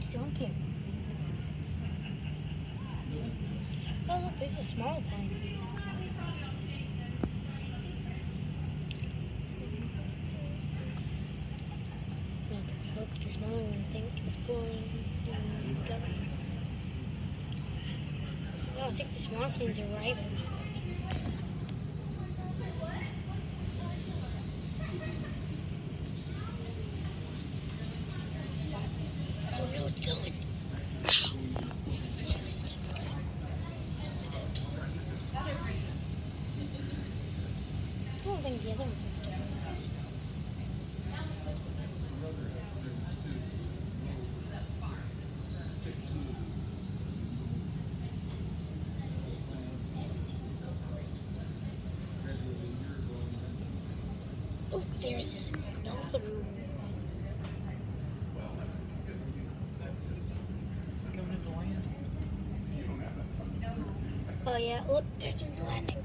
He's donkey. Oh look, there's a smaller plane. Look, the smaller one, I think, is pulling. Oh, I think the smaller planes are arriving. Oh no, it's going. Ow. I don't think the other ones are doing it. Oh, there's another one. Coming into land. Oh yeah, look, there's one's landing.